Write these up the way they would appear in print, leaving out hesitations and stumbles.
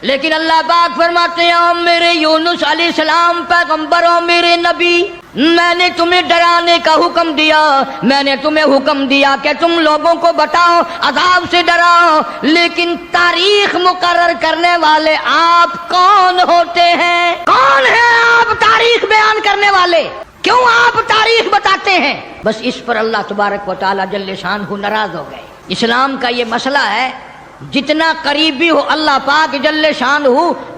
لیکن اللہ پاک فرماتے ہیں او میرے یونس علیہ السلام پیغمبر، او میرے نبی، میں نے تمہیں ڈرانے کا حکم دیا، میں نے تمہیں حکم دیا کہ تم لوگوں کو بتاؤ، عذاب سے ڈراؤ، لیکن تاریخ مقرر کرنے والے آپ کون ہوتے ہیں؟ کون ہیں آپ تاریخ بیان کرنے والے؟ کیوں آپ تاریخ بتاتے ہیں؟ بس اس پر اللہ تبارک و تعالی جل شانہ ناراض ہو گئے۔ اسلام کا یہ مسئلہ ہے، جتنا قریبی ہو اللہ پاک جل شانہ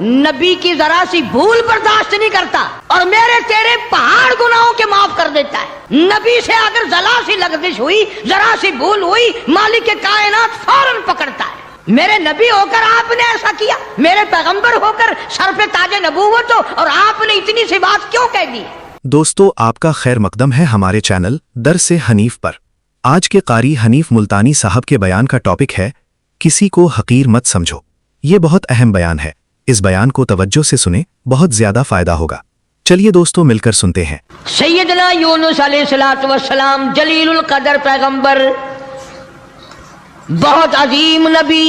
نبی کی ذرا سی بھول برداشت نہیں کرتا، اور میرے تیرے پہاڑ گناہوں کے معاف کر دیتا ہے۔ نبی سے اگر ذرا سی لغزش ہوئی، ذرا سی بھول ہوئی، مالک کائنات فوراً پکڑتا ہے۔ میرے نبی ہو کر آپ نے ایسا کیا، میرے پیغمبر ہو کر سر پہ تاج نبوت ہو، اور آپ نے اتنی سی بات کیوں کہہ دی؟ دوستو، آپ کا خیر مقدم ہے ہمارے چینل درس حنیف پر۔ آج کے قاری حنیف ملتانی صاحب کے بیان کا ٹاپک ہے کسی کو حقیر مت سمجھو۔ یہ بہت اہم بیان ہے، اس بیان کو توجہ سے سنیں، بہت زیادہ فائدہ ہوگا۔ چلیے دوستو مل کر سنتے ہیں۔ سیدنا یونس علیہ السلام جلیل القدر پیغمبر، بہت عظیم نبی،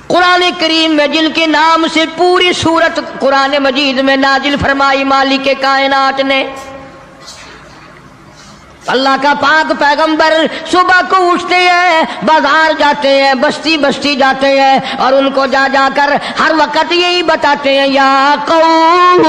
قرآن کریم میں جن کے نام سے پوری سورت قرآن مجید میں نازل فرمائی مالک کائنات نے۔ اللہ کا پاک پیغمبر صبح کو اٹھتے ہیں، بازار جاتے ہیں، بستی بستی جاتے ہیں، اور ان کو جا جا کر ہر وقت یہی بتاتے ہیں، یا قوم،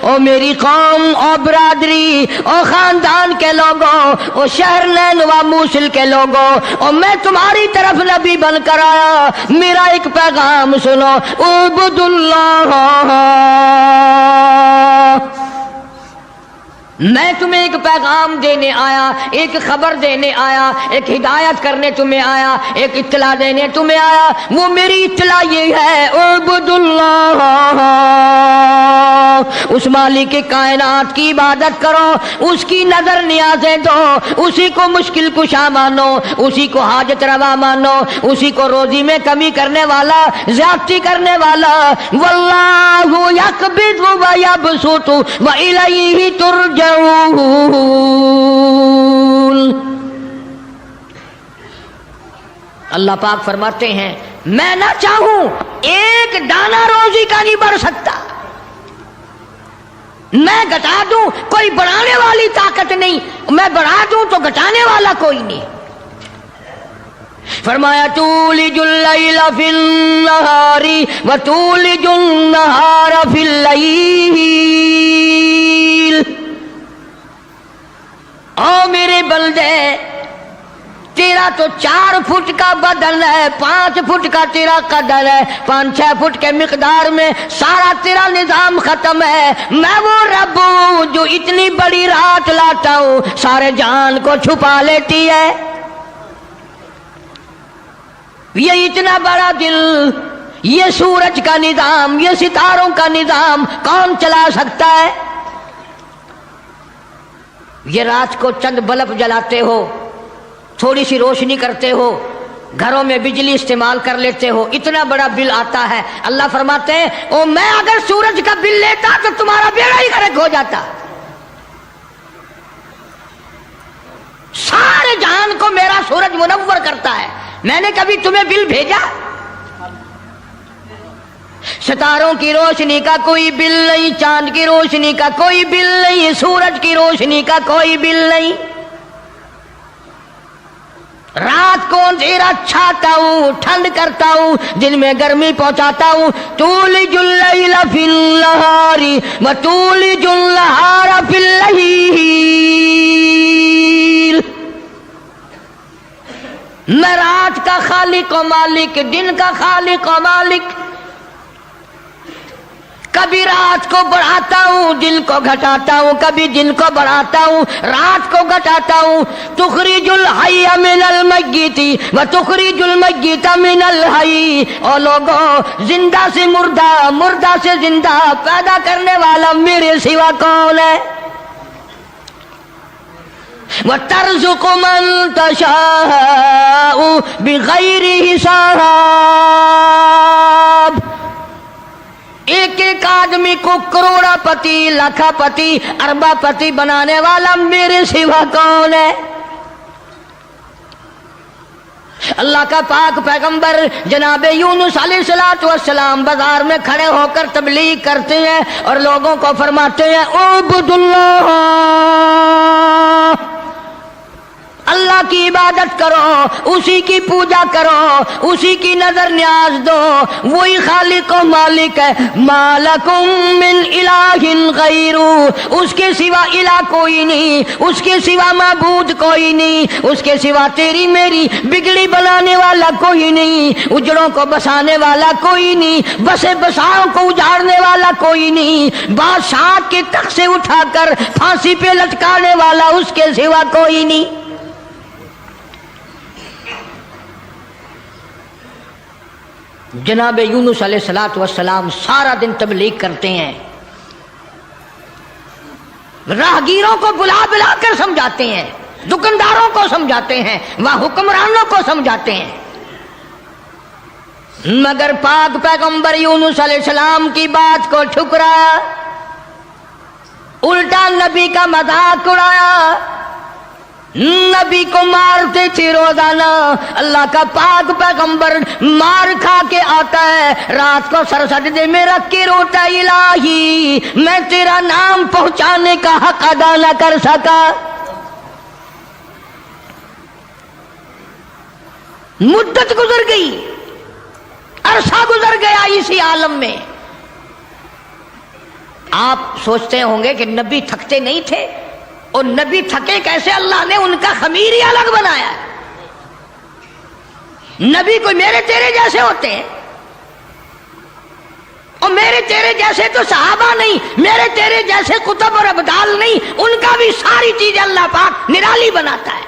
او میری قوم، او برادری، او خاندان کے لوگوں، او شہر نینوا موصل کے لوگوں، او میں تمہاری طرف نبی بن کر آیا، میرا ایک پیغام سنو، اعبدوا اللہ۔ میں تمہیں ایک پیغام دینے آیا، ایک خبر دینے آیا، ایک ہدایت کرنے تمہیں آیا، ایک اطلاع دینے تمہیں آیا۔ وہ میری اطلاع یہ ہے، اعبدوا اللہ، اس مالک کائنات کی عبادت کرو، اس کی نظر نیازیں دو، اسی کو مشکل کشا مانو، اسی کو حاجت روا مانو، اسی کو روزی میں کمی کرنے والا، زیادتی کرنے والا۔ واللہ یقبض ویبسط والیہ ترجعون۔ اللہ پاک فرماتے ہیں میں نہ چاہوں ایک دانہ روزی کا نہیں بڑھ سکتا، میں گھٹا دوں کوئی بڑھانے والی طاقت نہیں، میں بڑھا دوں تو گھٹانے والا کوئی نہیں۔ فرمایا تولج اللیل فی النہار وتولج النہار فی اللیل۔ او میرے بندے، تیرا تو 4 فٹ کا بدن ہے، 5 فٹ کا تیرا قدر ہے، 5-6 فٹ کے مقدار میں سارا تیرا نظام ختم ہے۔ میں وہ رب ہوں جو اتنی بڑی رات لاتا ہوں، سارے جہان کو چھپا لیتی ہے۔ یہ اتنا بڑا دل، یہ سورج کا نظام، یہ ستاروں کا نظام کون چلا سکتا ہے؟ یہ رات کو چند بلب جلاتے ہو، تھوڑی سی روشنی کرتے ہو، گھروں میں بجلی استعمال کر لیتے ہو، اتنا بڑا بل آتا ہے۔ اللہ فرماتے ہیں او میں اگر سورج کا بل لیتا تو تمہارا بیڑا ہی غرق ہو جاتا۔ سارے جہان کو میرا سورج منور کرتا ہے، میں نے کبھی تمہیں بل بھیجا؟ ستاروں کی روشنی کا کوئی بل نہیں، چاند کی روشنی کا کوئی بل نہیں، سورج کی روشنی کا کوئی بل نہیں۔ رات کو اندھیرا چھاتا ہوں، ٹھنڈ کرتا ہوں، دن میں گرمی پہنچاتا ہوں۔ تولج اللیل فی النہار وتولج النہار فی اللیل۔ میں رات کا خالق و مالک، دن کا خالق و مالک، کبھی رات کو بڑھاتا ہوں، دن کو گھٹاتا ہوں، کبھی دن کو بڑھاتا ہوں، رات کو گھٹاتا ہوں۔ تخرج الحی من المیت وتخرج المیت من الحی۔ اور لوگوں، زندہ سے مردہ، مردہ سے زندہ پیدا کرنے والا میرے سوا کون ہے؟ وَتَرْزُقُ مَن تَشَاءُ بِغَيْرِ حِسَابٍ۔ ایک ایک آدمی کو کروڑا پتی، لاکھا پتی، اربا پتی بنانے والا میرے سوا کون ہے؟ اللہ کا پاک پیغمبر جناب یونس علیہ السلام بازار میں کھڑے ہو کر تبلیغ کرتے ہیں اور لوگوں کو فرماتے ہیں اعبدوا اللہ، اللہ کی عبادت کرو، اسی کی پوجا کرو، اسی کی نظر نیاز دو، وہی خالق و مالک ہے، ما لکم من الہ غیرہ، اس کے سوا الہ کوئی نہیں، اس کے سوا معبود کوئی نہیں، اس کے سوا تیری میری بگڑی بنانے والا کوئی نہیں، اجڑوں کو بسانے والا کوئی نہیں، بسے بساؤں کو اجاڑنے والا کوئی نہیں، بادشاہ کے تخت سے اٹھا کر پھانسی پہ لٹکانے والا اس کے سوا کوئی نہیں۔ جناب یونس علیہ السلام سارا دن تبلیغ کرتے ہیں، راہگیروں کو بلا بلا کر سمجھاتے ہیں، دکانداروں کو سمجھاتے ہیں، وہاں حکمرانوں کو سمجھاتے ہیں، مگر پاک پیغمبر یونس علیہ السلام کی بات کو ٹھکرایا، الٹا نبی کا مذاق اڑایا، نبی کو مارتے تھے روزانہ۔ اللہ کا پاک پیغمبر مار کھا کے آتا ہے، رات کو سر سجدے میں رکھ کے روتا، الہی میں تیرا نام پہنچانے کا حق ادا نہ کر سکا۔ مدت گزر گئی، عرصہ گزر گیا اسی عالم میں۔ آپ سوچتے ہوں گے کہ نبی تھکتے نہیں تھے، اور نبی تھکے کیسے؟ اللہ نے ان کا خمیر ہی الگ بنایا ہے۔ نبی کوئی میرے تیرے جیسے ہوتے ہیں، اور میرے تیرے جیسے تو صحابہ نہیں، میرے تیرے جیسے کتب اور ابدال نہیں، ان کا بھی ساری چیزیں اللہ پاک نرالی بناتا ہے۔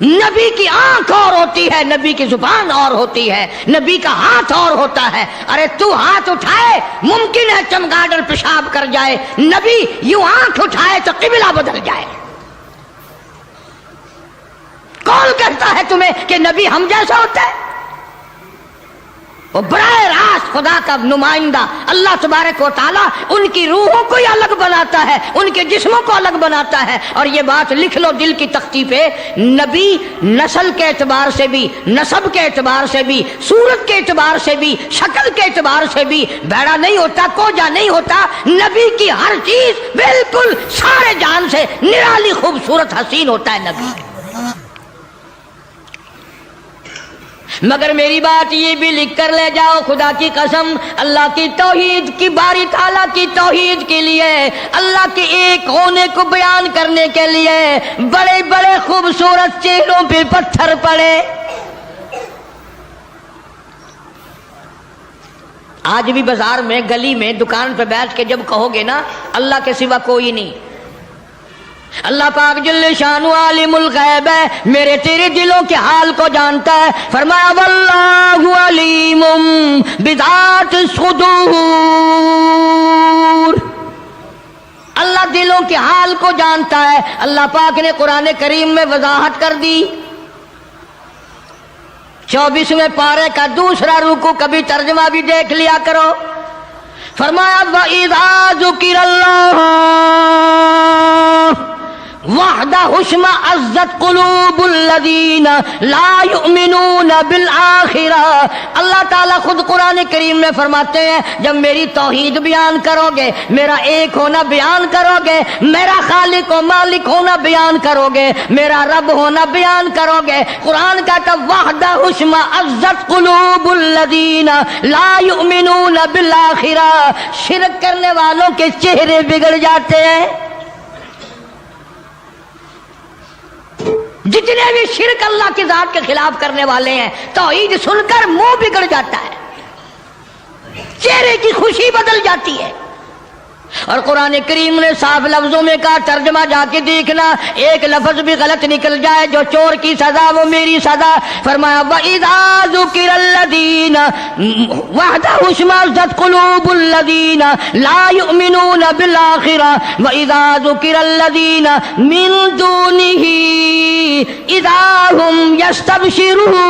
نبی کی آنکھ اور ہوتی ہے، نبی کی زبان اور ہوتی ہے، نبی کا ہاتھ اور ہوتا ہے۔ ارے تو ہاتھ اٹھائے ممکن ہے چمگادڑ پیشاب کر جائے، نبی یوں آنکھ اٹھائے تو قبلہ بدل جائے۔ کون کہتا ہے تمہیں کہ نبی ہم جیسا ہوتا ہے؟ وہ براہ راست خدا کا نمائندہ اللہ تبارک و تعالیٰ ان کی روحوں کو ہی الگ بناتا ہے، ان کے جسموں کو الگ بناتا ہے۔ اور یہ بات لکھ لو دل کی تختی پہ، نبی نسل کے اعتبار سے بھی، نسب کے اعتبار سے بھی، صورت کے اعتبار سے بھی، شکل کے اعتبار سے بھی بھیڑا نہیں ہوتا، کوجا نہیں ہوتا۔ نبی کی ہر چیز بالکل سارے جان سے نرالی خوبصورت حسین ہوتا ہے نبی۔ مگر میری بات یہ بھی لکھ کر لے جاؤ، خدا کی قسم، اللہ کی توحید کی، باری تعالیٰ کی توحید کے لیے، اللہ کے ایک ہونے کو بیان کرنے کے لیے بڑے بڑے خوبصورت چہروں پہ پتھر پڑے۔ آج بھی بازار میں، گلی میں، دکان پہ بیٹھ کے جب کہو گے نا اللہ کے سوا کوئی نہیں، اللہ پاک جل شانہ عالم الغیب ہے، میرے تیرے دلوں کے حال کو جانتا ہے۔ فرمایا واللہ علیم بذات الصدور، اللہ دلوں کے حال کو جانتا ہے۔ اللہ پاک نے قرآن کریم میں وضاحت کر دی، 24ویں پارے کا دوسرا رکوع، کبھی ترجمہ بھی دیکھ لیا کرو۔ فرمایا وَإِذَا ذُكِرَ اللَّهُ وَحْدَهُ اشْمَأَزَّتْ قُلُوبُ الَّذِينَ لَا يُؤْمِنُونَ بِالْآخِرَةِ۔ اللہ تعالیٰ خود قرآن کریم میں فرماتے ہیں جب میری توحید بیان کرو گے، میرا ایک ہونا بیان کرو گے، میرا خالق و مالک ہونا بیان کرو گے، میرا رب ہونا بیان کرو گے، قرآن کہتا وَحْدَهُ اشْمَأَزَّتْ قُلُوبُ الَّذِينَ لَا يُؤْمِنُونَ بِالْآخِرَةِ، شرک کرنے والوں کے چہرے بگڑ جاتے ہیں۔ جتنے بھی شرک اللہ کی ذات کے خلاف کرنے والے ہیں، توحید سن کر منہ بگڑ جاتا ہے، چہرے کی خوشی بدل جاتی ہے۔ اور قرآن کریم نے صاف لفظوں میں کہا، ترجمہ جا کے دیکھنا، ایک لفظ بھی غلط نکل جائے، جو چور کی سزا وہ میری سزا۔ فرمایا وَإِذَا ذُكِرَ الَّذِينَ وَحْدَهُ اشْمَأَزَّتْ قُلُوبُ الَّذِينَ لَا يُؤْمِنُونَ بِالْآخِرَةِ وَإِذَا ذُكِرَ الَّذِينَ مِن دُونِهِ إِذَا هُمْ يَسْتَبْشِرُونَ۔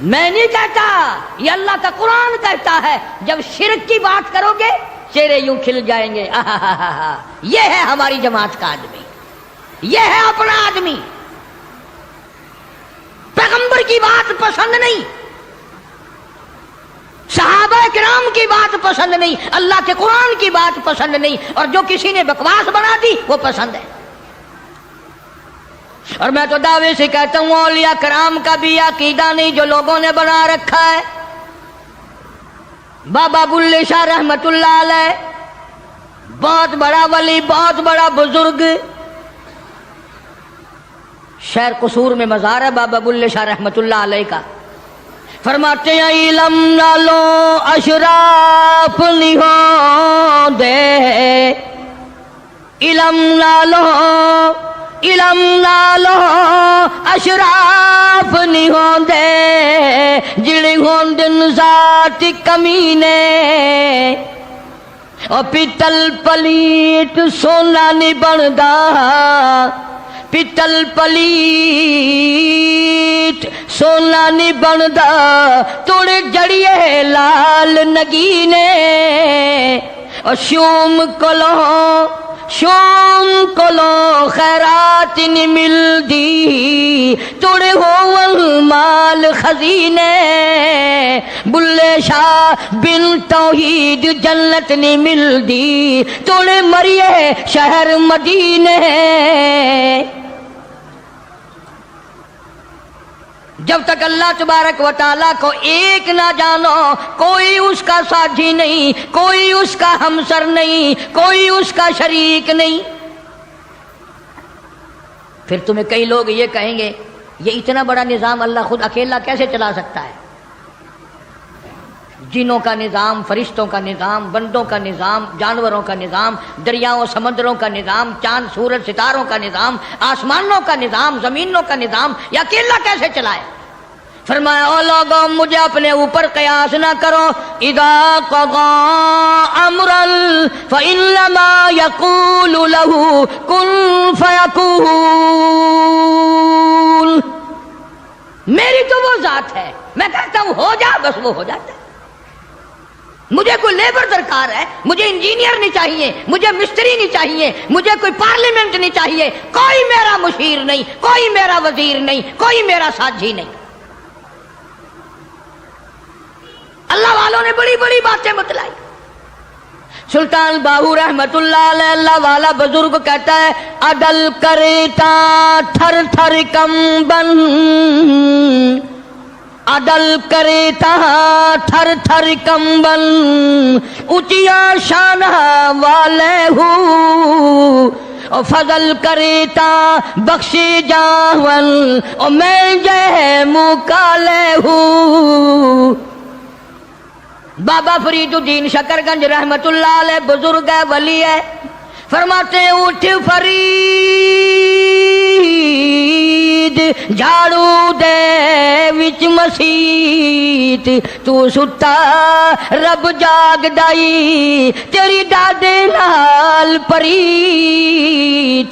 میں نہیں کہتا، یہ اللہ کا قرآن کہتا ہے، جب شرک کی بات کرو گے چہرے یوں کھل جائیں گے. یہ ہے ہماری جماعت کا آدمی, یہ ہے اپنا آدمی. پیغمبر کی بات پسند نہیں, صحابہ کرام کی بات پسند نہیں, اللہ کے قرآن کی بات پسند نہیں, اور جو کسی نے بکواس بنا دی وہ پسند ہے. اور میں تو دعوے سے کہتا ہوں اولیاء کرام کا بھی عقیدہ نہیں جو لوگوں نے بنا رکھا ہے. بابا بلے شاہ رحمت اللہ علیہ بہت بڑا ولی, بہت بڑا بزرگ, شہر قصور میں مزار ہے بابا بلے شاہ رحمت اللہ علیہ کا. فرماتے ہیں علم نہ لو اشراف نہیں ہوں دے, علم نہ لو, علم نہ لو اشراف نہیں ہوں دے, جڑی ہوں دن ذات کمینے, اور پیتل پلیٹ سونا نہیں بندا, پیتل پلیٹ سونا نہیں بندا, توڑے جڑیے لال نگینے, اور شوم کلو خیرات نہیں ملدی, توڑے ہو مال خزینے, بلے شاہ بن توحید جنت نہیں ملدی, توڑے مریے شہر مدینے. جب تک اللہ تبارک و تعالیٰ کو ایک نہ جانو, کوئی اس کا ساتھی نہیں, کوئی اس کا ہمسر نہیں, کوئی اس کا شریک نہیں. پھر تمہیں کئی لوگ یہ کہیں گے یہ اتنا بڑا نظام اللہ خود اکیلا کیسے چلا سکتا ہے؟ جنوں کا نظام, فرشتوں کا نظام, بندوں کا نظام, جانوروں کا نظام, دریاؤں سمندروں کا نظام, چاند سورج ستاروں کا نظام, آسمانوں کا نظام, زمینوں کا نظام, یہ اکیلا کیسے چلائے؟ فرمایا او لوگوں مجھے اپنے اوپر قیاس نہ کرو, اذا قضى امرا فانما يقول له كن فيكون. میری تو وہ ذات ہے, میں کہتا ہوں ہو جا, بس وہ ہو جاتا ہے. مجھے کوئی لیبر درکار ہے, مجھے انجینئر نہیں چاہیے, مجھے مستری نہیں چاہیے, مجھے کوئی پارلیمنٹ نہیں چاہیے, کوئی میرا مشیر نہیں, کوئی میرا وزیر نہیں, کوئی میرا ساتھی نہیں. اللہ والوں نے بڑی بڑی باتیں بتلائی. سلطان باہو رحمت اللہ علیہ اللہ والا بزرگ کہتا ہے عدل کرتا تھر تھر کمبن, عدل کرتا تھر تھر کمبن, اونچیا شان والے ہوں, اور فضل کرتا بخشی جاون, اور میں جے مکالے ہوں. بابا فرید الدین شکر گنج رحمت اللہ علیہ بزرگ ہے, ولی ہے, فرماتے ہیں اٹھ فرید جھاڑو دے وچ مسیت, تو ستا رب جاگ دائی تیری دادے نال پریت.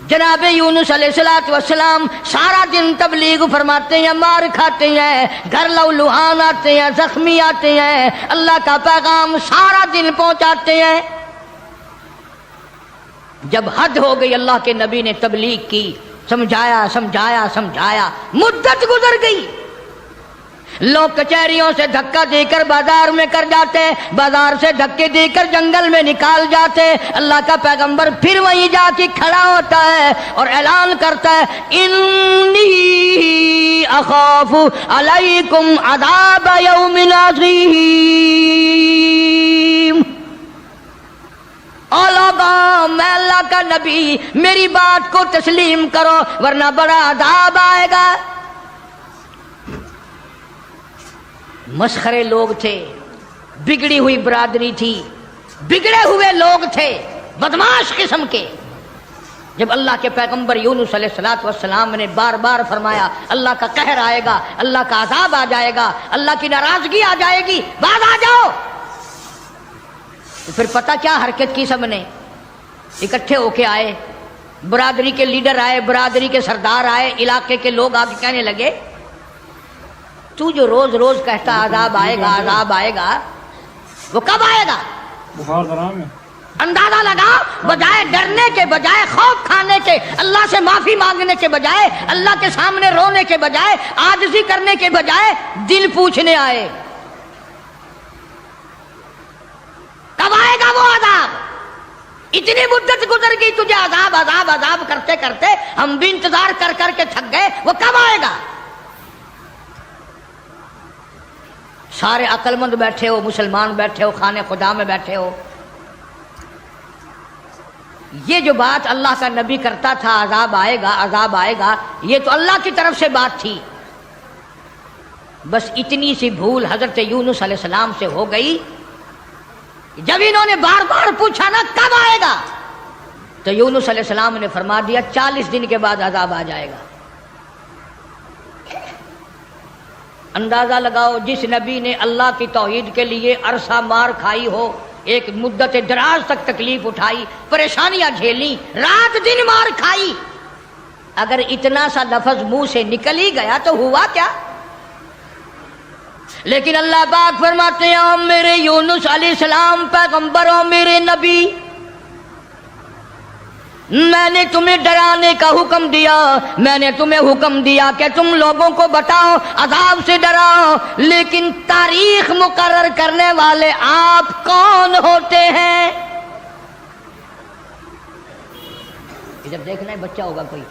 جناب یونس علیہ السلام سارا دن تبلیغ فرماتے ہیں, مار کھاتے ہیں, گھر لہوان آتے ہیں, زخمی آتے ہیں, اللہ کا پیغام سارا دن پہنچاتے ہیں. جب حد ہو گئی اللہ کے نبی نے تبلیغ کی, سمجھایا سمجھایا سمجھایا, مدت گزر گئی. لوگ کچہریوں سے دھکا دے کر بازار میں کر جاتے, بازار سے دھکے دے کر جنگل میں نکال جاتے. اللہ کا پیغمبر پھر وہیں جا کے کھڑا ہوتا ہے اور اعلان کرتا ہے انی اخاف علیکم عذاب یوم عظیم. او لوگوں میں اللہ کا نبی, میری بات کو تسلیم کرو ورنہ بڑا عذاب آئے گا. مسخرے لوگ تھے, بگڑی ہوئی برادری تھی, بگڑے ہوئے لوگ تھے, بدماش قسم کے. جب اللہ کے پیغمبر یونس علیہ السلام نے بار بار فرمایا اللہ کا قہر آئے گا, اللہ کا عذاب آ جائے گا, اللہ کی ناراضگی آ جائے گی, باز آ جاؤ, تو پھر پتہ کیا حرکت کی, سب نے اکٹھے ہو کے آئے, برادری کے لیڈر آئے, برادری کے سردار آئے, علاقے کے لوگ آ کے کہنے لگے تو جو روز روز کہتا عذاب آئے گا عذاب آئے گا, وہ کب آئے گا؟ بخار درام ہے. اندازہ لگا، بجائے ڈرنے کے، بجائے خوف کھانے کے، اللہ سے معافی مانگنے کے بجائے، اللہ کے سامنے رونے کے بجائے، عاجزی کرنے کے بجائے دل پوچھنے آئے کب آئے گا وہ عذاب؟ اتنی مدت گزر گئی تجھے عذاب عذاب عذاب کرتے کرتے، ہم بھی انتظار کر کر کے تھک گئے، وہ کب آئے گا؟ سارے عقل مند بیٹھے ہو، مسلمان بیٹھے ہو، خانے خدا میں بیٹھے ہو، یہ جو بات اللہ کا نبی کرتا تھا عذاب آئے گا عذاب آئے گا، یہ تو اللہ کی طرف سے بات تھی، بس اتنی سی بھول حضرت یونس علیہ السلام سے ہو گئی. جب انہوں نے بار بار پوچھا نا کب آئے گا، تو یونس علیہ السلام نے فرما دیا 40 دن کے بعد عذاب آ جائے گا. اندازہ لگاؤ، جس نبی نے اللہ کی توحید کے لیے عرصہ مار کھائی ہو، ایک مدت دراز تک تکلیف اٹھائی، پریشانیاں جھیلی، رات دن مار کھائی، اگر اتنا سا لفظ منہ سے نکل ہی گیا تو ہوا کیا؟ لیکن اللہ پاک فرماتے ہیں میرے یونس علیہ السلام پیغمبر اور میرے نبی، میں نے تمہیں ڈرانے کا حکم دیا، میں نے تمہیں حکم دیا کہ تم لوگوں کو بتاؤ، عذاب سے ڈراؤ، لیکن تاریخ مقرر کرنے والے آپ کون ہوتے ہیں؟ ادھر دیکھنا ہے، بچہ ہوگا کوئی.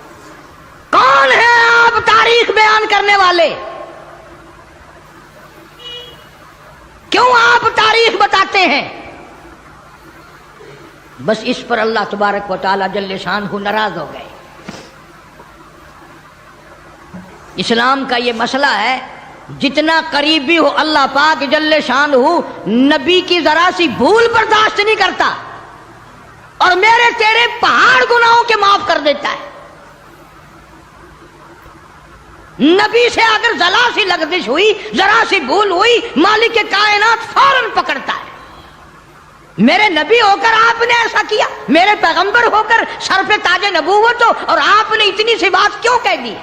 کون ہے آپ تاریخ بیان کرنے والے؟ کیوں آپ تاریخ بتاتے ہیں؟ بس اس پر اللہ تبارک و تعالی جل شانہ ناراض ہو گئے. اسلام کا یہ مسئلہ ہے، جتنا قریبی ہو اللہ پاک جل شانہ نبی کی ذرا سی بھول برداشت نہیں کرتا، اور میرے تیرے پہاڑ گناہوں کے معاف کر دیتا ہے. نبی سے اگر ذرا سی لغزش ہوئی، ذرا سی بھول ہوئی، مالک کائنات فوراً پکڑتا ہے. میرے نبی ہو کر آپ نے ایسا کیا، میرے پیغمبر ہو کر سر پہ تاج نبوت ہو، اور آپ نے اتنی سی بات کیوں کہہ دی؟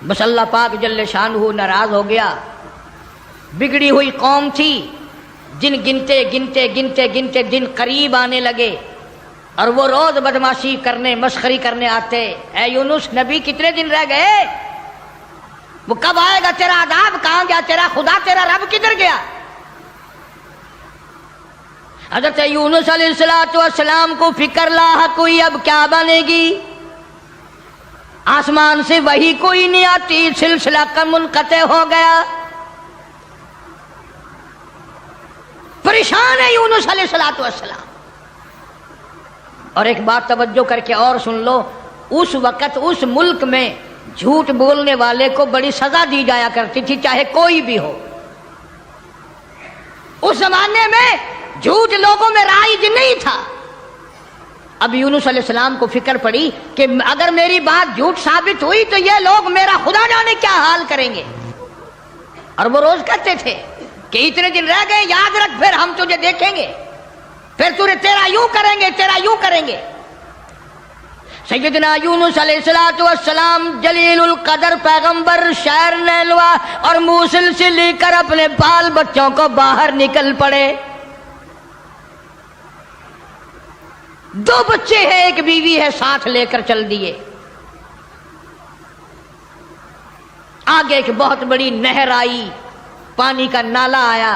بس اللہ پاک جل شانہ ناراض ہو گیا. بگڑی ہوئی قوم تھی، دن گنتے گنتے گنتے گنتے دن قریب آنے لگے، اور وہ روز بدماشی کرنے، مسخری کرنے آتے. اے یونس نبی کتنے دن رہ گئے؟ وہ کب آئے گا تیرا عذاب؟ کہاں گیا تیرا خدا؟ تیرا رب کدھر گیا؟ حضرت یونس علیہ السلام کو فکر لاحق ہوئی، اب کیا بنے گی؟ آسمان سے وہی کوئی نہیں آتی، سلسلہ کا منقطع ہو گیا. پریشان ہے یونس علیہ السلام. اور ایک بات توجہ کر کے اور سن لو، اس وقت اس ملک میں جھوٹ بولنے والے کو بڑی سزا دی جایا کرتی تھی، چاہے کوئی بھی ہو. اس زمانے میں جھوٹ لوگوں میں رائج نہیں تھا. اب یونس علیہ السلام کو فکر پڑی کہ اگر میری بات جھوٹ ثابت ہوئی تو یہ لوگ میرا خدا جانے کیا حال کریں گے. اور وہ روز کہتے تھے کہ اتنے دن رہ گئے، یاد رکھ، پھر ہم تجھے دیکھیں گے، پھر تیرا یوں کریں گے، تیرا یوں کریں گے. سیدنا یونس علیہ السلام جلیل القدر پیغمبر شہر نیلوا اور موصل سے لے کر اپنے بال بچوں کو باہر نکل پڑے. 2 بچے ہیں، ایک بیوی ہے، ساتھ لے کر چل دیے. آگے ایک بہت بڑی نہر آئی، پانی کا نالا آیا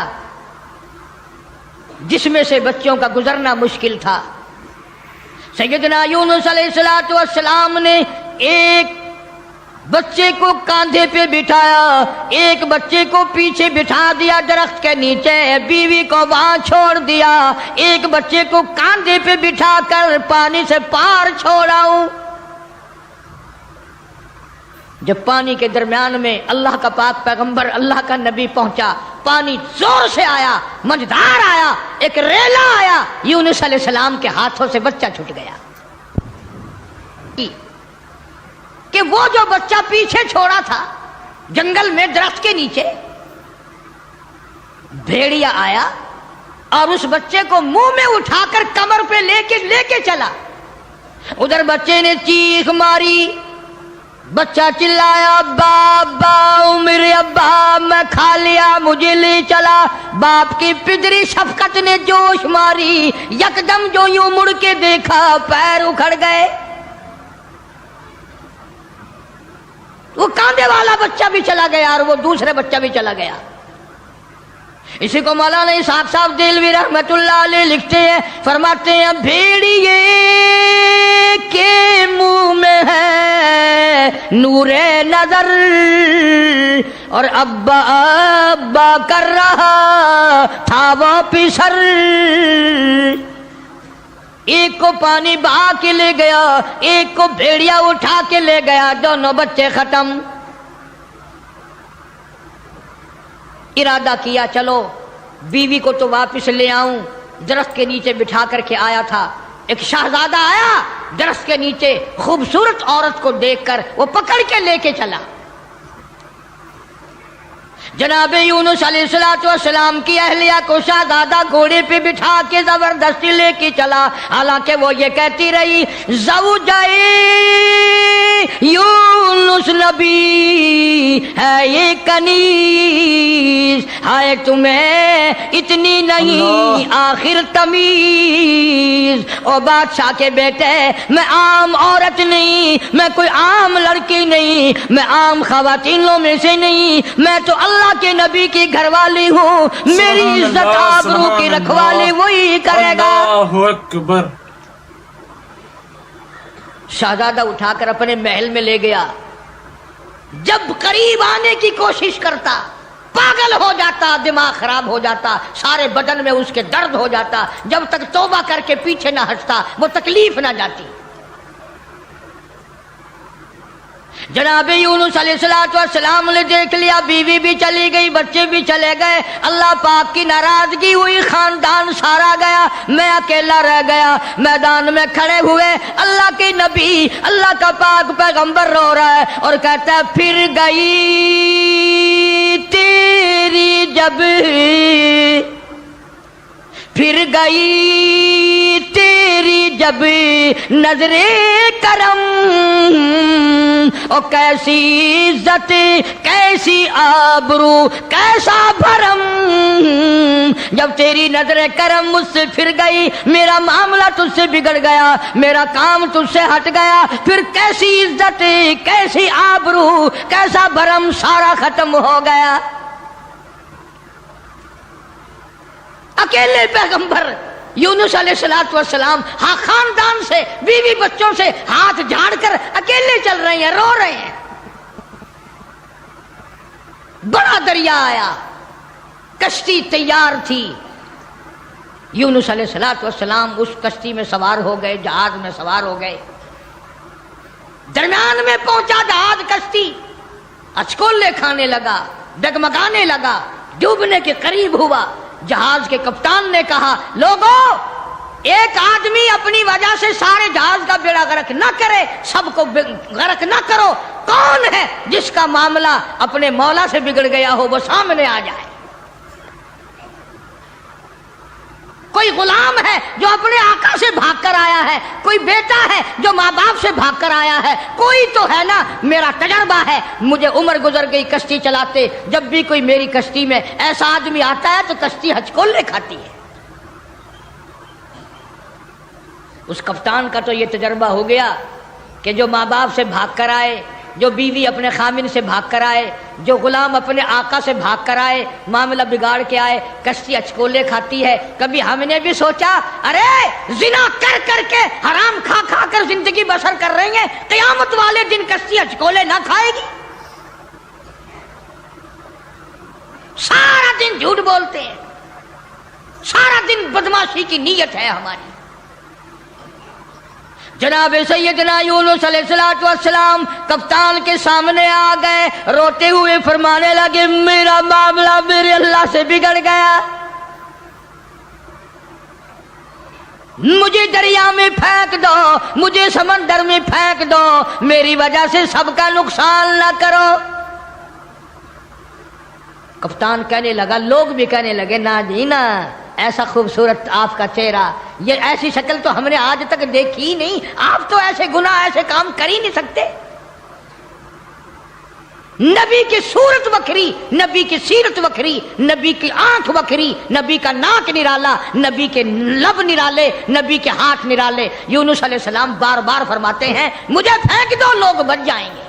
جس میں سے بچوں کا گزرنا مشکل تھا. سیدنا یونس علیہ السلام نے ایک بچے کو کاندھے پہ بٹھایا، ایک بچے کو پیچھے بٹھا دیا درخت کے نیچے، بیوی کو وہاں چھوڑ دیا، ایک بچے کو کاندھے پہ بٹھا کر پانی سے پار چھوڑاؤں. جب پانی کے درمیان میں اللہ کا پاک پیغمبر، اللہ کا نبی پہنچا، پانی زور سے آیا، مجدار آیا، ایک ریلا آیا، یونس علیہ السلام کے ہاتھوں سے بچہ چھوٹ گیا. کہ وہ جو بچہ پیچھے چھوڑا تھا جنگل میں درخت کے نیچے، بھیڑیا آیا اور اس بچے کو منہ میں اٹھا کر کمر پہ لے کے چلا. ادھر بچے نے چیخ ماری، بچہ چلایا ابا ابا میرے ابا میں کھا لیا مجھے لے چلا. باپ کی پدری شفقت نے جوش ماری, یکدم جو یوں مڑ کے دیکھا پیر اکھڑ گئے. وہ کاندھے والا بچہ بھی چلا گیا اور وہ دوسرے بچہ بھی چلا گیا. اسی کو مولانا اسحاق صاحب دہلوی رحمت اللہ علیہ لکھتے ہیں, فرماتے ہیں بھیڑیے کے منہ میں ہے نور نظر اور ابا ابا کر رہا تھا وہ پسر. ایک کو پانی بہا کے لے گیا, ایک کو بھیڑیا اٹھا کے لے گیا, دونوں بچے ختم. ارادہ کیا چلو بیوی کو تو واپس لے آؤں. درخت کے نیچے بٹھا کر کے آیا تھا. ایک شہزادہ آیا, درخت کے نیچے خوبصورت عورت کو دیکھ کر وہ پکڑ کے لے کے چلا. جناب یونس علیہ السلام کی اہلیہ کو شہزادہ گھوڑے پہ بٹھا کے زبردستی لے کے چلا, حالانکہ وہ یہ کہتی رہی زوجائے یونس نبی ہے یہ کنیز, ہائے تمہیں اتنی نہیں آخر تمیز. او بادشاہ کے بیٹے, میں عام عورت نہیں, میں کوئی عام لڑکی نہیں, میں عام خواتینوں میں سے نہیں, میں تو اللہ کے نبی کی گھر والی ہوں. میری عزت آبرو کی رکھوالی وہی کرے گا. اللہ اکبر. شہزادہ اٹھا کر اپنے محل میں لے گیا. جب قریب آنے کی کوشش کرتا پاگل ہو جاتا, دماغ خراب ہو جاتا, سارے بدن میں اس کے درد ہو جاتا. جب تک توبہ کر کے پیچھے نہ ہٹتا وہ تکلیف نہ جاتی. جناب یونس علیہ السلام نے دیکھ لیا, بیوی بھی چلی گئی, بچے بھی چلے گئے, اللہ پاک کی ناراضگی ہوئی, خاندان سارا گیا, میں اکیلا رہ گیا. میدان میں کھڑے ہوئے اللہ کے نبی, اللہ کا پاک پیغمبر رو رہا ہے اور کہتا ہے پھر گئی تیری جب, پھر گئی تیری جب نظر کرم, او کیسی عزت کیسی آبرو کیسا بھرم. جب تیری نظر کرم مجھ سے پھر گئی, میرا معاملہ تجھ سے بگڑ گیا, میرا کام تجھ سے ہٹ گیا, پھر کیسی عزت کیسی آبرو کیسا بھرم, سارا ختم ہو گیا. اکیلے پیغمبر یونس علیہ السلام ہاں خاندان سے بیوی بچوں سے ہاتھ جھاڑ کر اکیلے چل رہے ہیں, رو رہے ہیں. بڑا دریا آیا, کشتی تیار تھی. یونس علیہ السلام اس کشتی میں سوار ہو گئے, جہاز میں سوار ہو گئے. درمیان میں پہنچا جہاز, کشتی اچکولے کھانے لگا, ڈگمگانے لگا, ڈوبنے کے قریب ہوا. جہاز کے کپتان نے کہا لوگوں, ایک آدمی اپنی وجہ سے سارے جہاز کا بیڑا غرق نہ کرے, سب کو غرق نہ کرو. کون ہے جس کا معاملہ اپنے مولا سے بگڑ گیا ہو, وہ سامنے آ جائے. کوئی غلام ہے جو اپنے آقا سے بھاگ کر آیا ہے, کوئی بیٹا ہے جو ماں باپ سے بھاگ کر آیا ہے, کوئی تو ہے نا. میرا تجربہ ہے, مجھے عمر گزر گئی کشتی چلاتے, جب بھی کوئی میری کشتی میں ایسا آدمی آتا ہے تو کشتی ہچکولے کھاتی ہے. اس کپتان کا تو یہ تجربہ ہو گیا کہ جو ماں باپ سے بھاگ کر آئے, جو بیوی اپنے خامن سے بھاگ کر آئے, جو غلام اپنے آقا سے بھاگ کر آئے, معاملہ بگاڑ کے آئے, کشتی اچکولے کھاتی ہے. کبھی ہم نے بھی سوچا ارے زنا کر کر کے حرام کھا کھا کر زندگی بسر کر رہی ہیں, قیامت والے دن کشتی اچکولے نہ کھائے گی؟ سارا دن جھوٹ بولتے ہیں, سارا دن بدماشی کی نیت ہے ہماری. جناب سیدنا یونس علیہ السلام کپتان کے سامنے آ گئے, روتے ہوئے فرمانے لگے میرا معاملہ میرے اللہ سے بگڑ گیا, مجھے دریا میں پھینک دو, مجھے سمندر میں پھینک دو, میری وجہ سے سب کا نقصان نہ کرو. کپتان کہنے لگا, لوگ بھی کہنے لگے نا جی نا, ایسا خوبصورت آپ کا چہرہ, یہ ایسی شکل تو ہم نے آج تک دیکھی ہی نہیں, آپ تو ایسے گناہ ایسے کام کر ہی نہیں سکتے. نبی کی صورت وکری، نبی کی سیرت وکری، نبی کی آنکھ وکری، نبی کا ناک نرالا، نبی کے لب نرالے، نبی کے ہاتھ نرالے۔ یونس علیہ السلام بار بار فرماتے ہیں مجھے پھینک دو لوگ بچ جائیں گے۔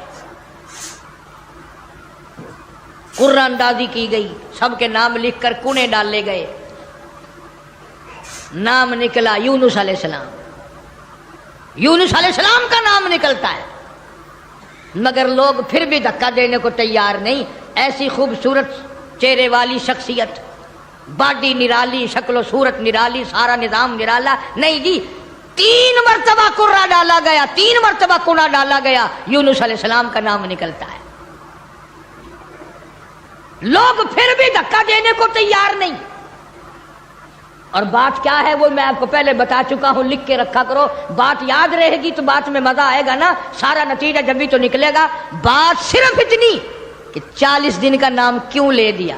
قرآن اندازی کی گئی، سب کے نام لکھ کر کونے ڈالے گئے، نام نکلا یونس علیہ السلام۔ یونس علیہ السلام کا نام نکلتا ہے، مگر لوگ پھر بھی دھکا دینے کو تیار نہیں۔ ایسی خوبصورت چہرے والی شخصیت، باڈی نرالی، شکل و صورت نرالی، سارا نظام نرالا، نہیں جی، 3 مرتبہ قرہ ڈالا گیا، 3 مرتبہ کنہ ڈالا گیا، یونس علیہ السلام کا نام نکلتا ہے۔ لوگ پھر بھی دھکا دینے کو تیار نہیں۔ اور بات کیا ہے وہ میں آپ کو پہلے بتا چکا ہوں، لکھ کے رکھا کرو، بات یاد رہے گی تو بات میں مزہ آئے گا نا، سارا نتیجہ جب بھی تو نکلے گا۔ بات صرف اتنی کہ 40 دن کا نام کیوں لے دیا؟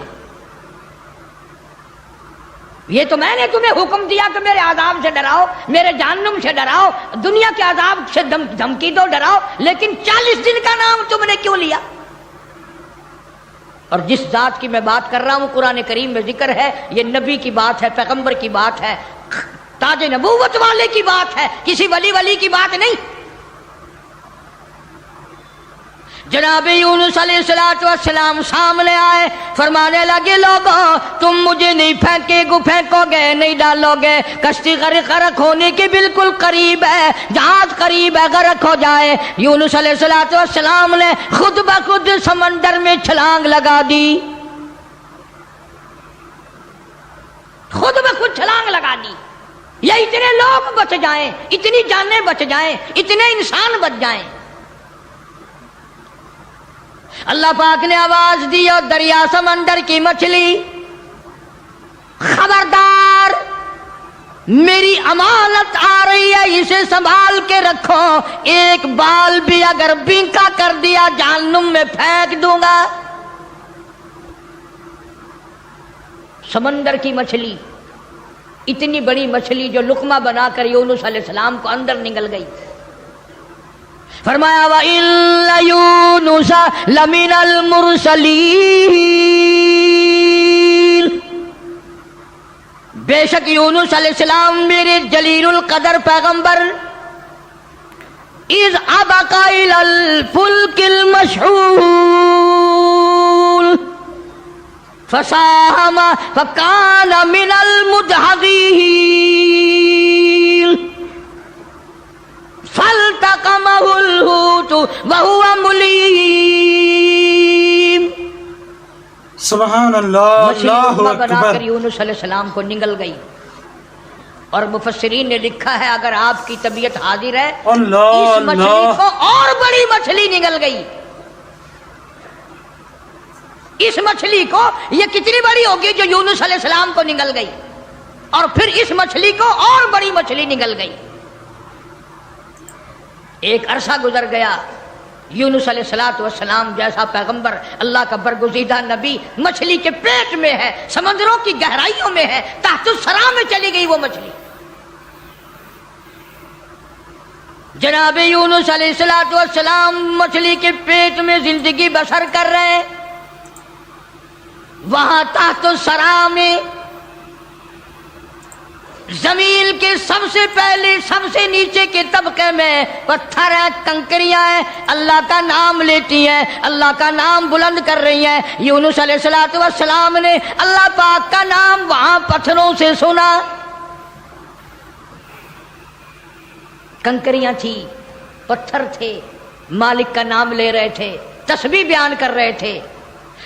یہ تو میں نے تمہیں حکم دیا کہ میرے عذاب سے ڈراؤ، میرے جہنم سے ڈراؤ، دنیا کے عذاب سے دھمکی دو، ڈراؤ، لیکن 40 دن کا نام تم نے کیوں لیا؟ اور جس ذات کی میں بات کر رہا ہوں قرآن کریم میں ذکر ہے، یہ نبی کی بات ہے، پیغمبر کی بات ہے، تاج نبوت والے کی بات ہے، کسی ولی کی بات نہیں۔ جناب یونس علیہ السلام سامنے آئے، فرمانے لگے لوگوں تم مجھے نہیں پھینکو گے، نہیں ڈالو گے، کشتی غرق ہونے کے بالکل قریب ہے، جہاز قریب ہے، غرق ہو جائے۔ یونس علیہ السلام نے خود بخود سمندر میں چھلانگ لگا دی، خود بخود چھلانگ لگا دی، یا اتنے لوگ بچ جائیں، اتنی جانیں بچ جائیں، اتنے انسان بچ جائیں۔ اللہ پاک نے آواز دی اور دریا سمندر کی مچھلی خبردار، میری امانت آ رہی ہے، اسے سنبھال کے رکھو، ایک بال بھی اگر بینکا کر دیا جہنم میں پھینک دوں گا۔ سمندر کی مچھلی، اتنی بڑی مچھلی جو لقمہ بنا کر یونس علیہ السلام کو اندر نگل گئی۔ فرمایا وَإِنَّ يُونُسَ لَمِنَ الْمُرْسَلِينَ، بے شک یونس علیہ السلام میرے جلیل القدر پیغمبر، اِذْ أَبَقَ إِلَى الْفُلْكِ الْمَشْحُونِ فَسَاهَمَ فَكَانَ مِنَ الْمُدْحَضِينَ فَالْتَقَمَهُ الْحُوتُ وَهُوَ مُلِيمٌ۔ سبحان اللہ، اللہ بنا اکبر۔ کر یونس علیہ السلام کو نگل گئی، اور مفسرین نے لکھا ہے اگر آپ کی طبیعت حاضر ہے اللہ اس مچھلی اللہ، کو اور بڑی مچھلی نگل گئی۔ اس مچھلی کو یہ کتنی بڑی ہوگی جو یونس علیہ السلام کو نگل گئی، اور پھر اس مچھلی کو اور بڑی مچھلی نگل گئی۔ ایک عرصہ گزر گیا، یونس علیہ السلام جیسا پیغمبر، اللہ کا برگزیدہ نبی مچھلی کے پیٹ میں ہے، سمندروں کی گہرائیوں میں ہے، تحت الثرا میں چلی گئی وہ مچھلی۔ جناب یونس علیہ السلام مچھلی کے پیٹ میں زندگی بسر کر رہے ہیں، وہاں تحت الثرا میں زمین کے سب سے پہلے سب سے نیچے کے طبقے میں پتھر ہے، کنکریاں ہیں، اللہ کا نام لیتی ہیں، اللہ کا نام بلند کر رہی ہیں۔ یونس علیہ السلام نے اللہ پاک کا نام وہاں پتھروں سے سنا، کنکریاں تھی، پتھر تھے، مالک کا نام لے رہے تھے، تسبیح بیان کر رہے تھے۔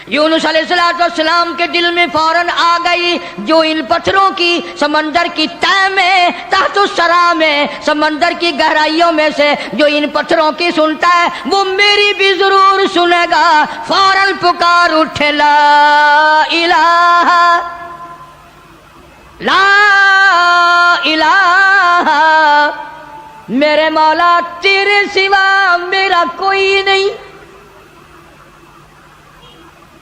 یونس علیہ السلام کے دل میں فوراً آ گئی، جو ان پتھروں کی سمندر کی تہ میں، تحت الثرا میں، سمندر کی گہرائیوں میں سے جو ان پتھروں کی سنتا ہے وہ میری بھی ضرور سنے گا۔ فوراً پکار اٹھے لا الہ لا الہ، میرے مولا تیرے سوا میرا کوئی نہیں،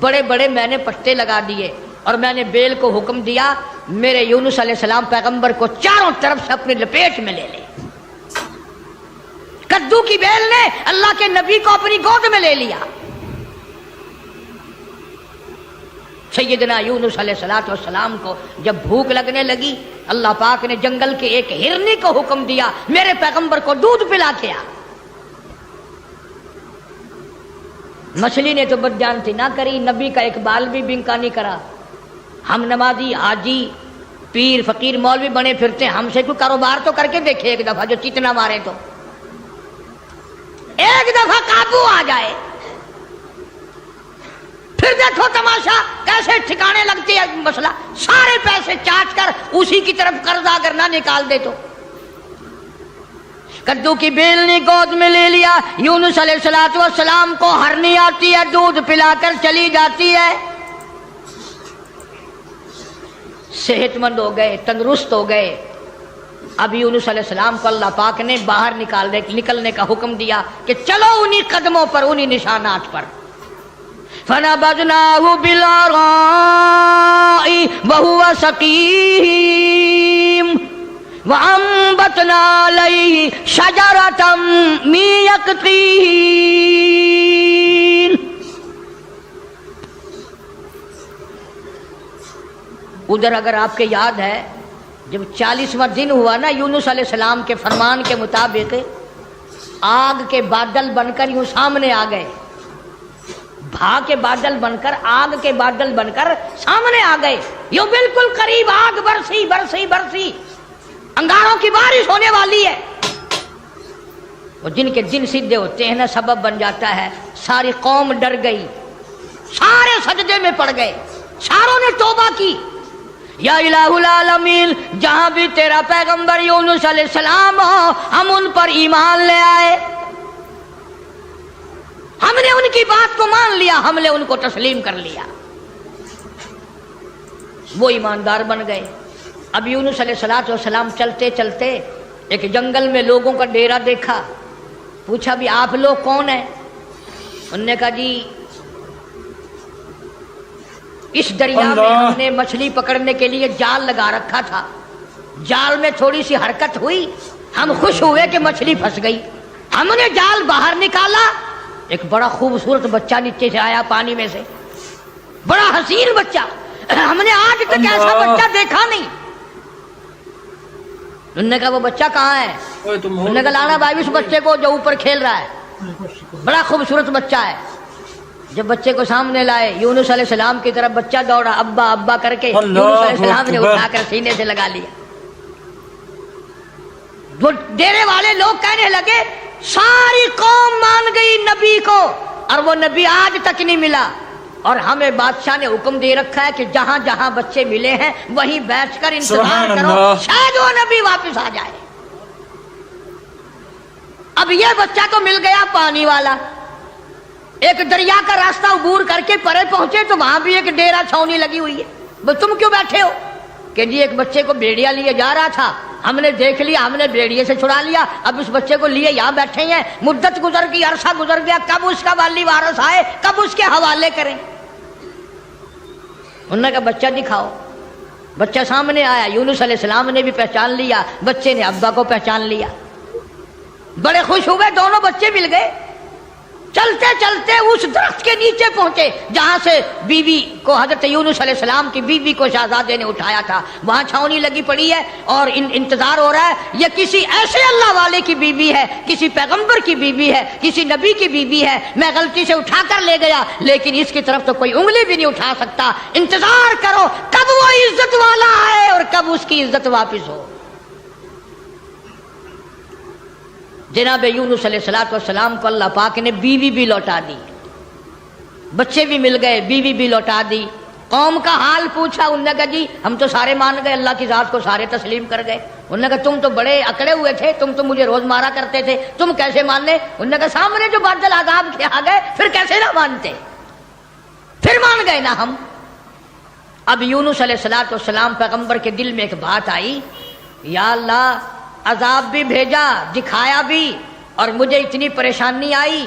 بڑے بڑے میں نے پٹے لگا دیے اور میں نے بیل کو حکم دیا میرے یونس علیہ السلام پیغمبر کو چاروں طرف سے اپنے لپیٹ میں لے لے. کدو کی بیل نے اللہ کے نبی کو اپنی گود میں لے لیا. سیدنا یونس علیہ السلام کو جب بھوک لگنے لگی اللہ پاک نے جنگل کے ایک ہرنی کو حکم دیا میرے پیغمبر کو دودھ پلا کے آ. مچھلی نے تو بدجانتی نہ کری, نبی کا ایک بال بھی بنکا نہیں کرا. ہم نمازی حاجی پیر فقیر مولوی بنے پھرتے, ہم سے کوئی کاروبار تو کر کے دیکھے ایک دفعہ, جو چتنا مارے تو ایک دفعہ قابو آ جائے. پھر دیکھو تماشا کیسے ٹھکانے لگتی ہے مسئلہ. سارے پیسے چاٹ کر اسی کی طرف قرض اگر نہ نکال دے تو. کدو کی بیل نے گود میں لے لیا. یونس علیہ السلام کو ہرنی آتی ہے, دودھ پلا کر چلی جاتی ہے. صحت مند ہو گئے, تندرست ہو گئے. اب یونس علیہ السلام کو اللہ پاک نے باہر نکلنے کا حکم دیا کہ چلو انہی قدموں پر, انہی نشانات پر. فَنَبَذْنَاهُ بِالْعَرَاءِ وَهُوَ سَقِيمٌ وَأَنبَتْنَا عَلَيْهِ شَجَرَةً مِّن يَقْطِينٍ. ادھر اگر آپ کے یاد ہے جب 40واں دن ہوا نا یونس علیہ السلام کے فرمان کے مطابق آگ کے بادل بن کر یوں سامنے آ گئے. بھا کے بادل بن کر, آگ کے بادل بن کر سامنے آ گئے. یوں بالکل قریب آگ برسی برسی برسی, انگاروں کی بارش ہونے والی ہے. وہ جن کے دن سیدھے ہوتے ہیں نا سبب بن جاتا ہے. ساری قوم ڈر گئی, سارے سجدے میں پڑ گئے, ساروں نے توبہ کی. یا الہ العالمین, جہاں بھی تیرا پیغمبر یونس علیہ السلام ہو ہم ان پر ایمان لے آئے, ہم نے ان کی بات کو مان لیا, ہم نے ان کو تسلیم کر لیا. وہ ایماندار بن گئے. اب یونس علیہ السلام چلتے چلتے ایک جنگل میں لوگوں کا ڈیرا دیکھا. پوچھا بھی آپ لوگ کون ہیں؟ انہوں نے کہا جی اس دریا میں ہم نے مچھلی پکڑنے کے لیے جال لگا رکھا تھا, جال میں تھوڑی سی حرکت ہوئی, ہم خوش ہوئے کہ مچھلی پھنس گئی. ہم نے جال باہر نکالا, ایک بڑا خوبصورت بچہ نیچے سے آیا پانی میں سے, بڑا حسین بچہ. ہم نے آج تک ایسا بچہ دیکھا نہیں. انہوں نے کہا وہ بچہ کہاں ہے؟ انہوں نے کہا لانا بھائی اس بچے کو جو اوپر کھیل رہا ہے, بڑا خوبصورت بچہ ہے. جب بچے کو سامنے لائے یونس علیہ السلام کی طرف بچہ دوڑا, ابا ابا کر کے یونس علیہ السلام نے اٹھا کر سینے سے لگا لیا. وہ ڈیرے والے لوگ کہنے لگے ساری قوم مان گئی نبی کو اور وہ نبی آج تک نہیں ملا, اور ہمیں بادشاہ نے حکم دے رکھا ہے کہ جہاں جہاں بچے ملے ہیں وہیں بیٹھ کر انتظار کرو, شاید وہ نبی واپس آ جائے. اب یہ بچہ تو مل گیا پانی والا. ایک دریا کا راستہ عبور کر کے پرے پہنچے تو وہاں بھی ایک ڈیرا چھاونی لگی ہوئی ہے. تم کیوں بیٹھے ہو؟ کہ جی ایک بچے کو بھیڑیا لیے جا رہا تھا, ہم نے دیکھ لیا, ہم نے بھیڑیے سے چھڑا لیا, اب اس بچے کو لیے یہاں بیٹھے ہیں. مدت گزر گئی, عرصہ گزر گیا, کب اس کا والی وارث آئے, کب اس کے حوالے کریں. انہوں نے کہا بچہ دکھاؤ. بچہ سامنے آیا. یونس علیہ السلام نے بھی پہچان لیا, بچے نے ابا کو پہچان لیا. بڑے خوش ہوئے, دونوں بچے مل گئے. چلتے چلتے اس درخت کے نیچے پہنچے جہاں سے بیوی کو حضرت یونس علیہ السلام کی بیوی کو شہزادے نے اٹھایا تھا. وہاں چھاونی لگی پڑی ہے اور انتظار ہو رہا ہے یہ کسی ایسے اللہ والے کی بیوی ہے, کسی پیغمبر کی بیوی ہے, کسی نبی کی بیوی ہے. میں غلطی سے اٹھا کر لے گیا لیکن اس کی طرف تو کوئی انگلی بھی نہیں اٹھا سکتا. انتظار کرو کب وہ عزت والا آئے اور کب اس کی عزت واپس ہو. جناب یونس علیہ السلام کو اللہ پاک نے بیوی بھی لوٹا دی, بچے بھی مل گئے, بیوی بھی لوٹا دی. قوم کا حال پوچھا, انہوں نے کہا جی ہم تو سارے مان گئے, اللہ کی ذات کو سارے تسلیم کر گئے. انہوں نے کہا تم تو بڑے اکڑے ہوئے تھے, تم تو مجھے روز مارا کرتے تھے, تم کیسے ماننے؟ انہوں نے کہا سامنے جو بادل عذاب کے آ گئے پھر کیسے نہ مانتے, پھر مان گئے نا ہم. اب یونس علیہ السلام پیغمبر کے دل میں ایک بات آئی, یا اللہ عذاب بھی بھیجا, دکھایا بھی, اور مجھے اتنی پریشانی آئی.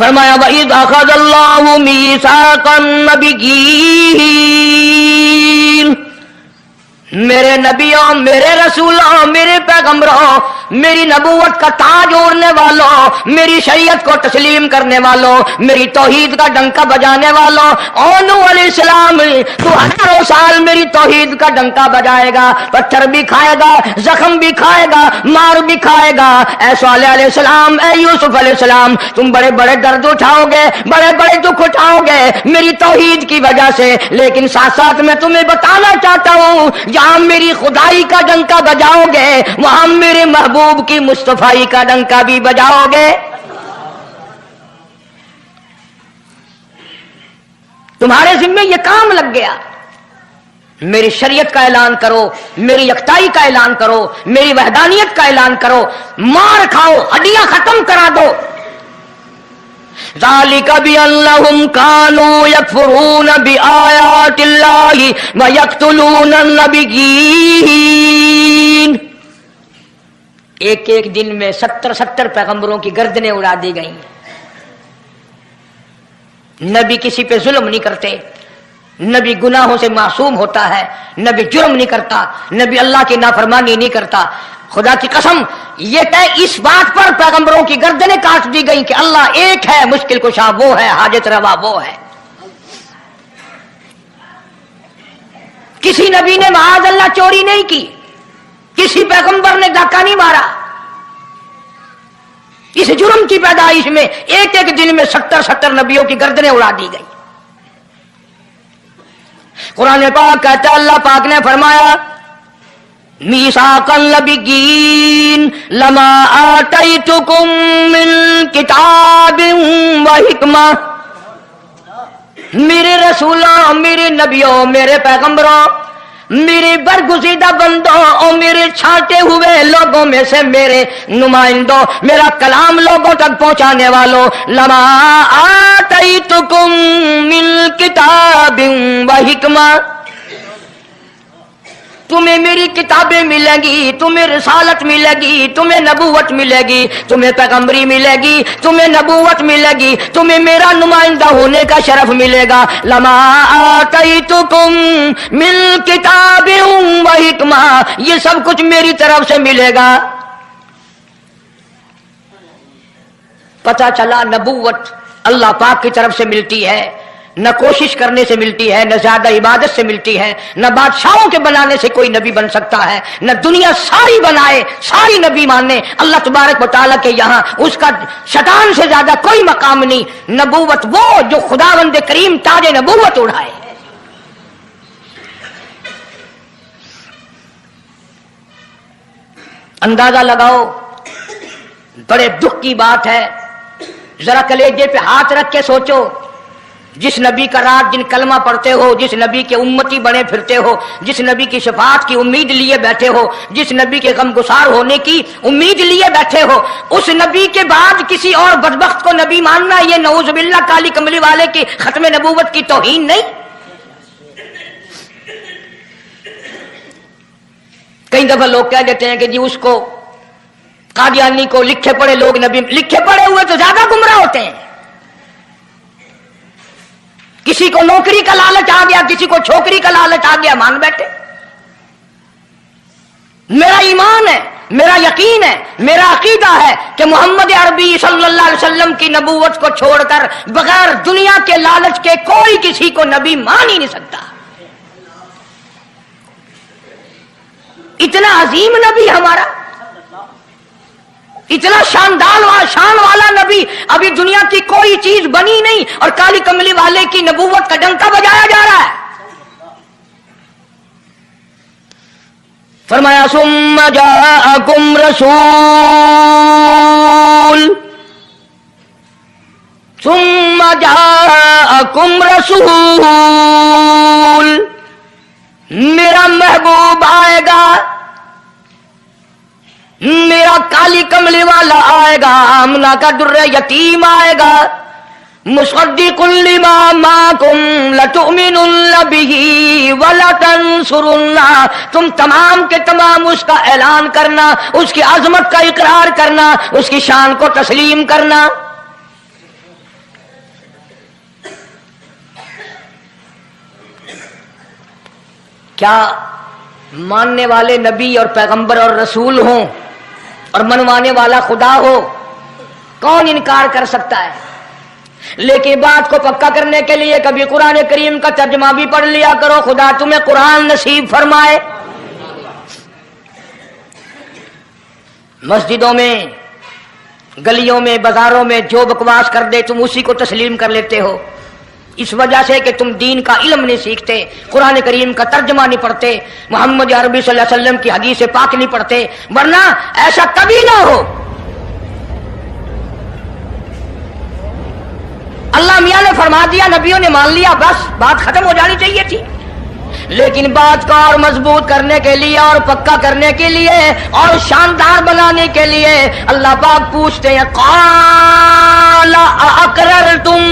فرمایا وَإِذْ أَخَذَ اللَّهُ مِيثَاقَ النَّبِيِّينَ، میرے نبیوں، میرے رسولوں، میرے پیغمبروں، میری نبوت کا تاج اوڑھنے والوں، میری شریعت کو تسلیم کرنے والوں، میری توحید کا ڈنکا بجانے والوں، اور نوح علیہ السلام تو ہزاروں سال میری توحید کا ڈنکا بجائے گا، پتھر بھی کھائے گا، زخم بھی کھائے گا، مار بھی کھائے گا۔ اے صالح علیہ السلام، اے یوسف علیہ السلام، تم بڑے بڑے درد اٹھاؤ گے، بڑے بڑے دکھ اٹھاؤ گے میری توحید کی وجہ سے، لیکن ساتھ ساتھ میں تمہیں بتانا چاہتا ہوں جہاں میری خدائی کا ڈنکا بجاؤ گے وہاں میرے محبوب کی مصطفائی کا ڈنکا بھی بجاؤ گے۔ تمہارے ذمے یہ کام لگ گیا، میری شریعت کا اعلان کرو، میری یکتائی کا اعلان کرو، میری وحدانیت کا اعلان کرو، مار کھاؤ، ہڈیاں ختم کرا دو۔ ذالک بأنہم کانوا یکفرون بآیات اللہ ویقتلون النبیین۔ ایک ایک دن میں 70 پیغمبروں کی گردنیں اڑا دی گئیں۔ نبی کسی پہ ظلم نہیں کرتے، نبی گناہوں سے معصوم ہوتا ہے، نبی جرم نہیں کرتا، نبی اللہ کی نافرمانی نہیں کرتا۔ خدا کی قسم یہ طے اس بات پر پیغمبروں کی گردنیں کاٹ دی گئیں کہ اللہ ایک ہے، مشکل کشا وہ ہے، حاجت روا وہ ہے۔ کسی نبی نے معاذ اللہ چوری نہیں کی، کسی پیغمبر نے ڈاکہ نہیں مارا۔ اس جرم کی پیدائش میں ایک ایک دن میں 70 نبیوں کی گردنیں اڑا دی گئی۔ قرآن پاک کہتا ہے، اللہ پاک نے فرمایا میثاق النبیین لما آتیتکم من کتاب و حکمہ، میرے رسولوں، میرے نبیوں، میرے پیغمبروں، میرے برگزیدہ بندوں اور میرے چھانٹے ہوئے لوگوں میں سے میرے نمائندوں، میرا کلام لوگوں تک پہنچانے والوں، لما آتیتکم من کتاب و حکمہ، تمہیں میری کتابیں ملیں گی، تمہیں رسالت ملے گی، تمہیں نبوت ملے گی، تمہیں پیغمبری ملے گی، تمہیں نبوت ملے گی، تمہیں میرا نمائندہ ہونے کا شرف ملے گا۔ لما آتیتکم من کتاب و حکمہ، یہ سب کچھ میری طرف سے ملے گا۔ پتہ چلا نبوت اللہ پاک کی طرف سے ملتی ہے، نہ کوشش کرنے سے ملتی ہے، نہ زیادہ عبادت سے ملتی ہے، نہ بادشاہوں کے بنانے سے کوئی نبی بن سکتا ہے، نہ دنیا ساری بنائے ساری نبی مانے اللہ تبارک و تعالیٰ کے یہاں اس کا شیطان سے زیادہ کوئی مقام نہیں۔ نبوت وہ جو خداوند کریم تاج نبوت اڑھائے۔ اندازہ لگاؤ، بڑے دکھ کی بات ہے، ذرا کلیجے پہ ہاتھ رکھ کے سوچو، جس نبی کا رات دن کلمہ پڑھتے ہو، جس نبی کے امتی بنے پھرتے ہو، جس نبی کی شفاعت کی امید لیے بیٹھے ہو، جس نبی کے غم گسار ہونے کی امید لیے بیٹھے ہو، اس نبی کے بعد کسی اور بدبخت کو نبی ماننا یہ نعوذ باللہ کالی کملی والے کی ختم نبوت کی توہین نہیں؟ کئی دفعہ لوگ کہہ دیتے ہیں کہ جی اس کو قادیانی کو لکھے پڑھے لوگ نبی، لکھے پڑھے ہوئے تو زیادہ گمراہ ہوتے ہیں۔ کسی کو نوکری کا لالچ آ گیا، کسی کو چھوکری کا لالچ آ گیا، مان بیٹھے۔ میرا ایمان ہے، میرا یقین ہے، میرا عقیدہ ہے کہ محمد عربی صلی اللہ علیہ وسلم کی نبوت کو چھوڑ کر بغیر دنیا کے لالچ کے کوئی کسی کو نبی مان ہی نہیں سکتا۔ اتنا عظیم نبی ہمارا، اتنا شاندار شان والا نبی، ابھی دنیا کی کوئی چیز بنی نہیں اور کالی کملی والے کی نبوت کا ڈنکا بجایا جا رہا ہے۔ فرمایا ثم جاءکم رسول، ثم جاءکم رسول، میرا محبوب آئے گا، میرا کالی کملی والا آئے گا، آمنہ کا در یتیم آئے گا، مصدق لما معکم لتؤمنن بہ ولتنصرنہ، تم تمام کے تمام اس کا اعلان کرنا، اس کی عظمت کا اقرار کرنا، اس کی شان کو تسلیم کرنا۔ کیا ماننے والے نبی اور پیغمبر اور رسول ہوں اور منوانے والا خدا ہو؟ کون انکار کر سکتا ہے؟ لیکن بات کو پکا کرنے کے لیے کبھی قرآن کریم کا ترجمہ بھی پڑھ لیا کرو. خدا تمہیں قرآن نصیب فرمائے. مسجدوں میں، گلیوں میں، بازاروں میں جو بکواس کر دے تم اسی کو تسلیم کر لیتے ہو، اس وجہ سے کہ تم دین کا علم نہیں سیکھتے، قرآن کریم کا ترجمہ نہیں پڑھتے، محمد عربی صلی اللہ علیہ وسلم کی حدیث پاک نہیں پڑھتے. ورنہ ایسا کبھی نہ ہو. اللہ میاں نے فرما دیا، نبیوں نے مان لیا، بس بات ختم ہو جانی چاہیے تھی. لیکن بات کو اور مضبوط کرنے کے لیے اور پکا کرنے کے لیے اور شاندار بنانے کے لیے اللہ پاک پوچھتے ہیں قال اقررتم.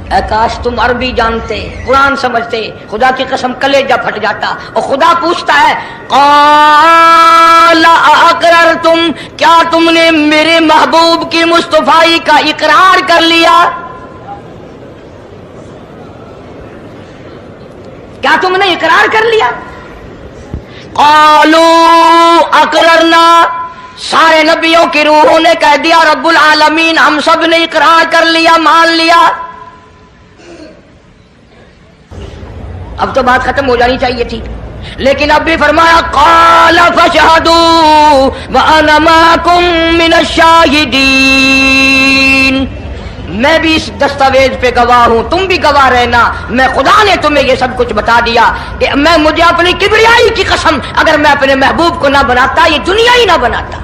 اے کاش تم عربی جانتے، قرآن سمجھتے، خدا کی قسم کلیجہ پھٹ جاتا. اور خدا پوچھتا ہے قال اقررتم، کیا تم نے میرے محبوب کی مصطفائی کا اقرار کر لیا؟ کیا تم نے اقرار کر لیا؟ قالوا اقررنا، سارے نبیوں کی روحوں نے کہہ دیا رب العالمین ہم سب نے اقرار کر لیا، مان لیا. اب تو بات ختم ہو جانی چاہیے تھی، لیکن اب بھی فرمایا قال فاشهدوا وانا معكم من الشاهدين. میں بھی اس دستاویز پہ گواہ ہوں، تم بھی گواہ رہنا. میں خدا نے تمہیں یہ سب کچھ بتا دیا کہ مجھے اپنی کبریائی کی قسم اگر میں اپنے محبوب کو نہ بناتا یہ دنیا ہی نہ بناتا.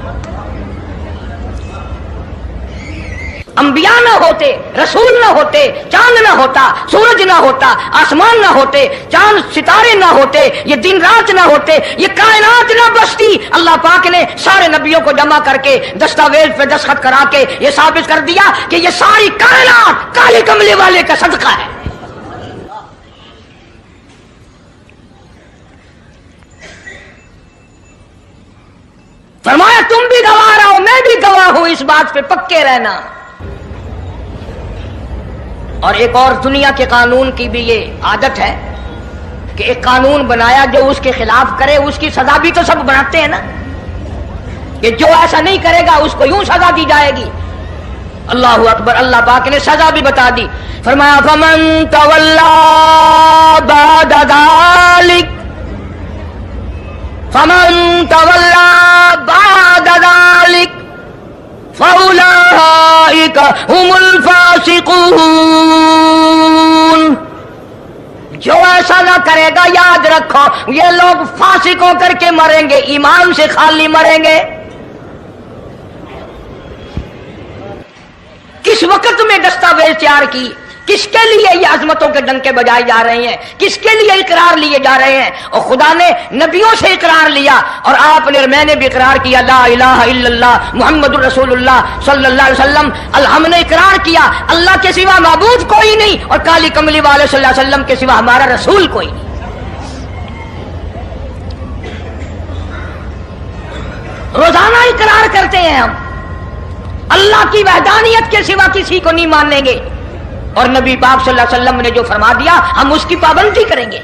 انبیاء نہ ہوتے، رسول نہ ہوتے، چاند نہ ہوتا، سورج نہ ہوتا، آسمان نہ ہوتے، چاند ستارے نہ ہوتے، یہ دن رات نہ ہوتے، یہ کائنات نہ بستی. اللہ پاک نے سارے نبیوں کو جمع کر کے دستاویز پہ دستخط کرا کے یہ ثابت کر دیا کہ یہ ساری کائنات کالے کملے والے کا صدقہ ہے. فرمایا تم بھی گواہ رہو، میں بھی گواہ ہوں، اس بات پہ پکے رہنا. اور ایک اور دنیا کے قانون کی بھی یہ عادت ہے کہ ایک قانون بنایا جو اس کے خلاف کرے اس کی سزا بھی تو سب بناتے ہیں نا، کہ جو ایسا نہیں کرے گا اس کو یوں سزا دی جائے گی. اللہ اکبر. اللہ پاک نے سزا بھی بتا دی. فرمایا فمن تولا بعد ذلک، فمن تولا بعد ذلک فَأُولَئِكَ هُمُ الْفَاسِقُونَ. جو ایسا نہ کرے گا یاد رکھو یہ لوگ فاسق ہو کر کے مریں گے، ایمان سے خالی مریں گے. کس وقت میں دستاویز تیار کی، کس کے لیے یہ عظمتوں کے ڈنکے بجائے جا رہے ہیں، کس کے لیے اقرار لیے جا رہے ہیں؟ اور خدا نے نبیوں سے اقرار لیا اور آپ نے، میں نے بھی اقرار کیا لا الہ الا اللہ محمد الرسول اللہ صلی اللہ علیہ وسلم. ہم نے اقرار کیا اللہ کے سوا معبود کوئی نہیں اور کالی کملی والے صلی اللہ علیہ وسلم کے سوا ہمارا رسول کوئی نہیں. روزانہ اقرار کرتے ہیں ہم اللہ کی وحدانیت کے سوا کسی کو نہیں مانیں گے، اور نبی پاک صلی اللہ علیہ وسلم نے جو فرما دیا ہم اس کی پابندی کریں گے.